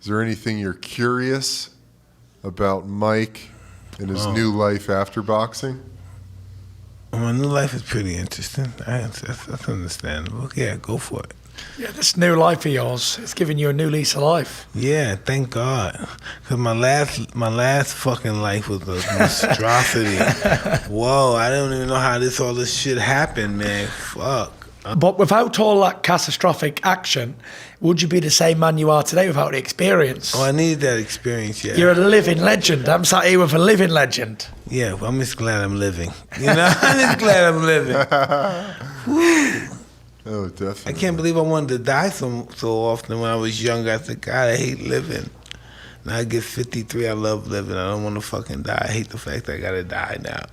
Is there anything you're curious about Mike and his new life after boxing? My new life is pretty interesting. That's understandable. Yeah, go for it. Yeah, this new life of yours, it's giving you a new lease of life. Yeah, thank God. Because my last fucking life was a monstrosity. Whoa, I don't even know how all this shit happened, man. Fuck. But without all that catastrophic action, would you be the same man you are today without the experience? Oh, I needed that experience, yeah. You're a living legend. I'm sat here with a living legend. Yeah, well, I'm just glad I'm living. You know, I'm just glad I'm living. Woo. Oh, definitely. I can't believe I wanted to die so often when I was younger. I said, God, I hate living. Now I get 53, I love living. I don't want to fucking die. I hate the fact that I gotta die now.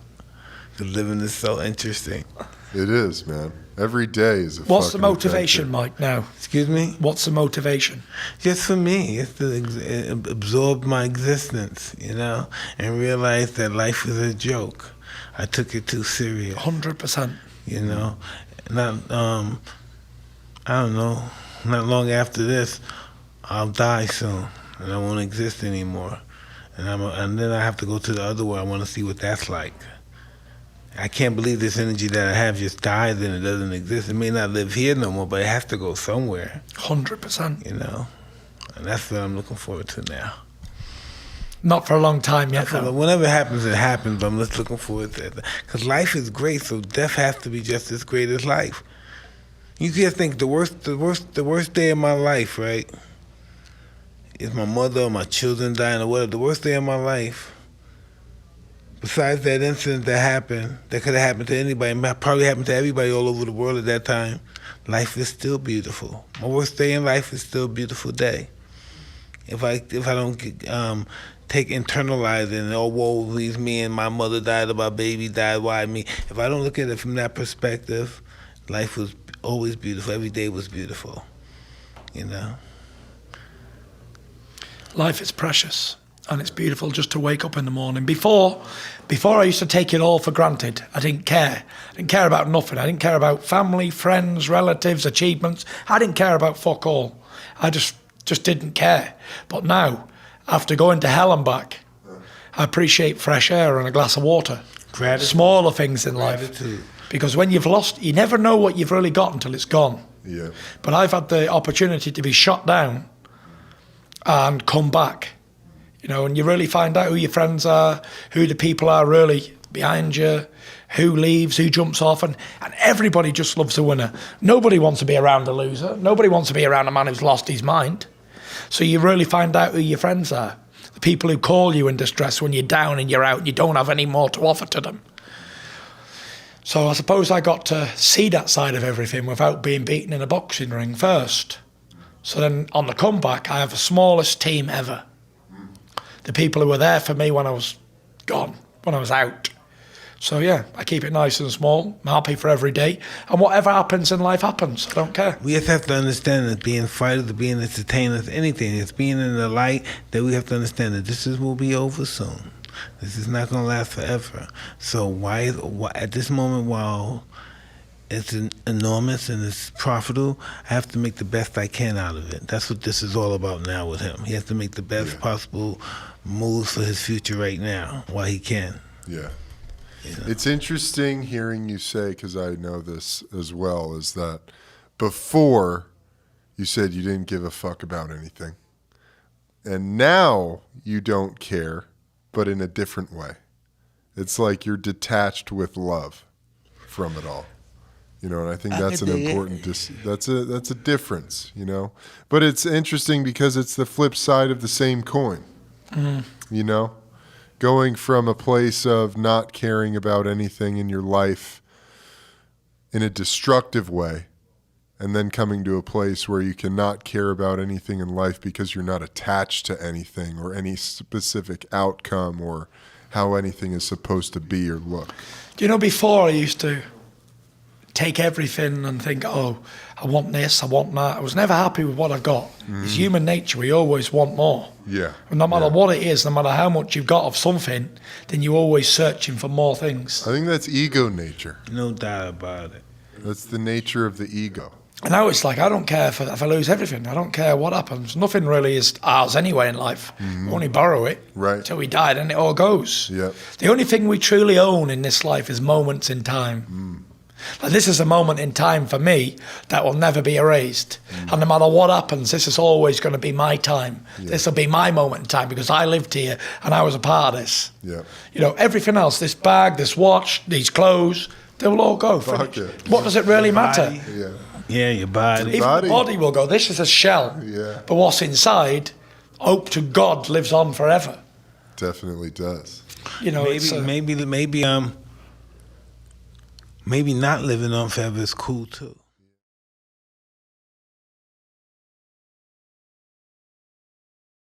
Because living is so interesting. It is, man. Every day is a What's the fucking motivation, adventure. Mike, now? Excuse me? What's the motivation? Just for me, it's to absorb my existence, you know, and realize that life is a joke. I took it too serious. 100%. You know, not I don't know. Not long after this, I'll die soon, and I won't exist anymore. And then I have to go to the other world. I want to see what that's like. I can't believe this energy that I have just dies and it doesn't exist. It may not live here no more, but it has to go somewhere. 100%. You know, and that's what I'm looking forward to now. Not for a long time yet, though. Whenever it happens, but I'm just looking forward to it. Because life is great, so death has to be just as great as life. You can't think the worst day of my life, right? Is my mother or my children dying or whatever. The worst day of my life, besides that incident that happened, that could have happened to anybody, probably happened to everybody all over the world at that time, life is still beautiful. My worst day in life is still a beautiful day. If I don't internalize it and, oh, woe, leaves me and my mother died or my baby died, why me? If I don't look at it from that perspective, life was always beautiful. Every day was beautiful, you know? Life is precious, and it's beautiful just to wake up in the morning. Before I used to take it all for granted. I didn't care. I didn't care about nothing. I didn't care about family, friends, relatives, achievements. I didn't care about fuck all. I just didn't care. But now, after going to hell and back, I appreciate fresh air and a glass of water. Gratitude. Smaller things in life. Gratitude. Because when you've lost, you never know what you've really got until it's gone. Yeah. But I've had the opportunity to be shot down and come back, you know, and you really find out who your friends are, who the people are really behind you, who leaves, who jumps off, and everybody just loves a winner. Nobody wants to be around a loser. Nobody wants to be around a man who's lost his mind. So you really find out who your friends are, the people who call you in distress when you're down and you're out and you don't have any more to offer to them. So I suppose I got to see that side of everything without being beaten in a boxing ring first. So then on the comeback, I have the smallest team ever. The people who were there for me when I was gone, when I was out. So yeah, I keep it nice and small. I'm happy for every day. And whatever happens in life happens. I don't care. We just have to understand that being fighters, being entertainers, anything, it's being in the light, that we have to understand that this will be over soon. This is not going to last forever. So why at this moment, while it's enormous and it's profitable, I have to make the best I can out of it. That's what this is all about now with him. He has to make the best possible moves for his future right now while he can. Yeah. You know? It's interesting hearing you say, because I know this as well, is that before you said you didn't give a fuck about anything. And now you don't care, but in a different way. It's like you're detached with love from it all. You know, and I think that's an important, that's a difference, you know. But it's interesting because it's the flip side of the same coin, you know. Going from a place of not caring about anything in your life in a destructive way, and then coming to a place where you cannot care about anything in life because you're not attached to anything or any specific outcome or how anything is supposed to be or look. Do you know, before I used to take everything and think, oh, I want this, I want that. I was never happy with what I got. It's human nature. We always want more. Yeah. And no matter what it is, no matter how much you've got of something, then you're always searching for more things. I think that's ego nature. No doubt about it. That's the nature of the ego. And now it's like, I don't care if I lose everything. I don't care what happens. Nothing really is ours anyway in life. We only borrow it till we die, and it all goes. Yep. The only thing we truly own in this life is moments in time. Like, this is a moment in time for me that will never be erased. And no matter what happens, this is always going to be my time. Yeah. This will be my moment in time because I lived here and I was a part of this. Yeah. You know, everything else, this bag, this watch, these clothes, they will all go. Fuck Finish. it. What does it really matter? Yeah. Yeah, your body. Even body. the body will go. This is a shell. Yeah. But what's inside, hope to God, lives on forever. Definitely does. You know, Maybe not living on forever is cool too.